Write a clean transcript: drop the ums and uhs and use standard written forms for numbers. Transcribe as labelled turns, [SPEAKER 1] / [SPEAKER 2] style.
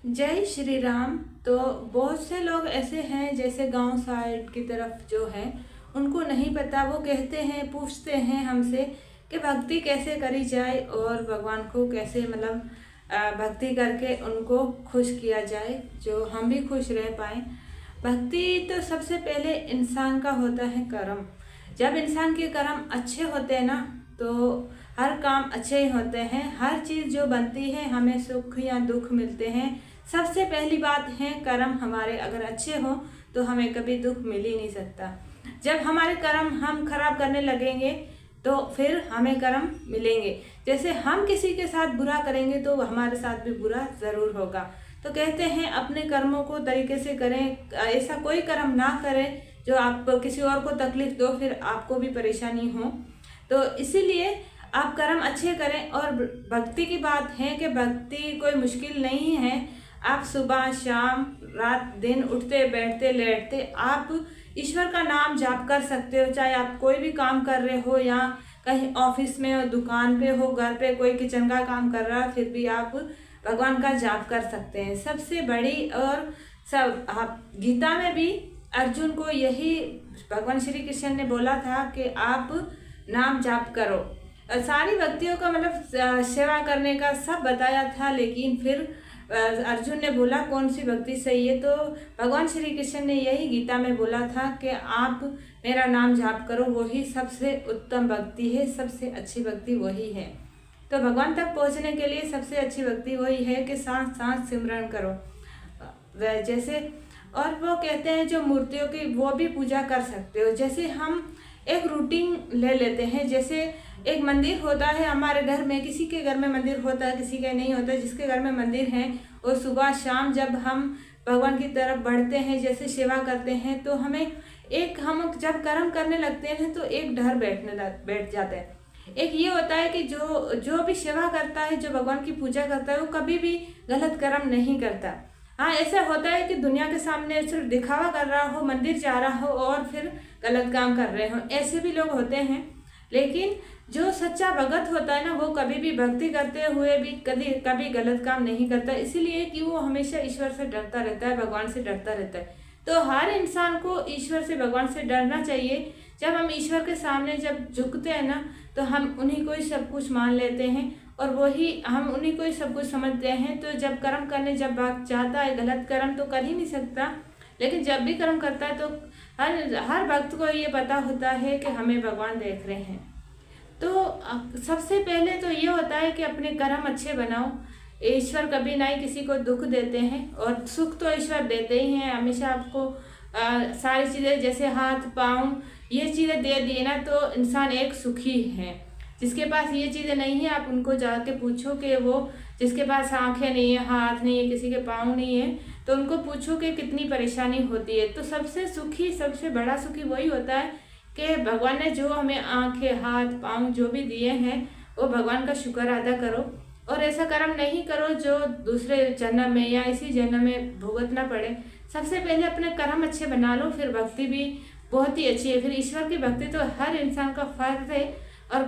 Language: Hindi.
[SPEAKER 1] जय श्री राम। तो बहुत से लोग ऐसे हैं जैसे गांव साइड की तरफ जो है उनको नहीं पता। वो कहते हैं, पूछते हैं हमसे कि भक्ति कैसे करी जाए और भगवान को कैसे भक्ति करके उनको खुश किया जाए, जो हम भी खुश रह पाएँ। भक्ति तो सबसे पहले इंसान का होता है कर्म। जब इंसान के कर्म अच्छे होते हैं ना, तो हर काम अच्छे ही होते हैं। हर चीज़ जो बनती है, हमें सुख या दुख मिलते हैं। सबसे पहली बात है कर्म हमारे अगर अच्छे हो तो हमें कभी दुख मिल ही नहीं सकता। जब हमारे कर्म हम खराब करने लगेंगे तो फिर हमें कर्म मिलेंगे। जैसे हम किसी के साथ बुरा करेंगे तो हमारे साथ भी बुरा ज़रूर होगा। तो कहते हैं अपने कर्मों को तरीके से करें, ऐसा कोई कर्म ना करें जो आप किसी और को तकलीफ दो, फिर आपको भी परेशानी हो। तो इसीलिए आप कर्म अच्छे करें। और भक्ति की बात है कि भक्ति कोई मुश्किल नहीं है। आप सुबह शाम रात दिन उठते बैठते लेटते आप ईश्वर का नाम जाप कर सकते हो। चाहे आप कोई भी काम कर रहे हो या कहीं ऑफिस में हो, दुकान पे हो, घर पे कोई किचन का काम कर रहा है, फिर भी आप भगवान का जाप कर सकते हैं। सबसे बड़ी और सब गीता में भी अर्जुन को यही भगवान श्री कृष्ण ने बोला था कि आप नाम जाप करो। सारी भक्तियों का सेवा करने का सब बताया था, लेकिन फिर अर्जुन ने बोला कौन सी भक्ति सही है, तो भगवान श्री कृष्ण ने यही गीता में बोला था कि आप मेरा नाम जाप करो, वही सबसे उत्तम भक्ति है, सबसे अच्छी भक्ति वही है। तो भगवान तक पहुंचने के लिए सबसे अच्छी भक्ति वही है कि सांस सांस सिमरन करो। जैसे और वो कहते हैं जो मूर्तियों की वो भी पूजा कर सकते हो। जैसे हम एक रूटीन ले लेते हैं, जैसे एक मंदिर होता है हमारे घर में, किसी के घर में मंदिर होता है, किसी के नहीं होता है। जिसके घर में मंदिर है और सुबह शाम जब हम भगवान की तरफ बढ़ते हैं, जैसे सेवा करते हैं, तो हम जब कर्म करने लगते हैं तो एक डर बैठ जाता है। एक ये होता है कि जो भी सेवा करता है, जो भगवान की पूजा करता है, वो कभी भी गलत कर्म नहीं करता। हाँ, ऐसा होता है कि दुनिया के सामने सिर्फ दिखावा कर रहा हो, मंदिर जा रहा हो और फिर गलत काम कर रहे हो, ऐसे भी लोग होते हैं। लेकिन जो सच्चा भगत होता है ना, वो कभी भी भक्ति करते हुए भी कभी गलत काम नहीं करता। इसीलिए कि वो हमेशा ईश्वर से डरता रहता है, भगवान से डरता रहता है। तो हर इंसान को ईश्वर से भगवान से डरना चाहिए। जब हम ईश्वर के सामने जब झुकते हैं ना, तो हम उन्हीं को ही सब कुछ मान लेते हैं और हम उन्हीं को ही सब कुछ समझते हैं। तो जब कर्म करने जब वक्त जाता है, गलत कर्म तो कर ही नहीं सकता, लेकिन जब भी कर्म करता है तो हर भक्त को ये पता होता है कि हमें भगवान देख रहे हैं। तो सबसे पहले तो ये होता है कि अपने कर्म अच्छे बनाओ। ईश्वर कभी ना ही किसी को दुख देते हैं और सुख तो ईश्वर देते ही हैं हमेशा। आपको सारी चीज़ें जैसे हाथ पाँव ये चीज़ें दे दिए ना, तो इंसान एक सुखी है। जिसके पास ये चीज़ें नहीं है, आप उनको जाके पूछो कि वो जिसके पास आंखें नहीं है, हाथ नहीं है, किसी के पाँव नहीं है, तो उनको पूछो कि कितनी परेशानी होती है। तो सबसे सुखी, सबसे बड़ा सुखी वही होता है कि भगवान ने जो हमें आंखें हाथ पाँव जो भी दिए हैं, वो भगवान का शुक्र अदा करो। और ऐसा कर्म नहीं करो जो दूसरे जन्म में या इसी जन्म में भुगतना पड़े। सबसे पहले अपने कर्म अच्छे बना लो, फिर भक्ति भी बहुत ही अच्छी है। फिर ईश्वर की भक्ति तो हर इंसान का फर्ज है। और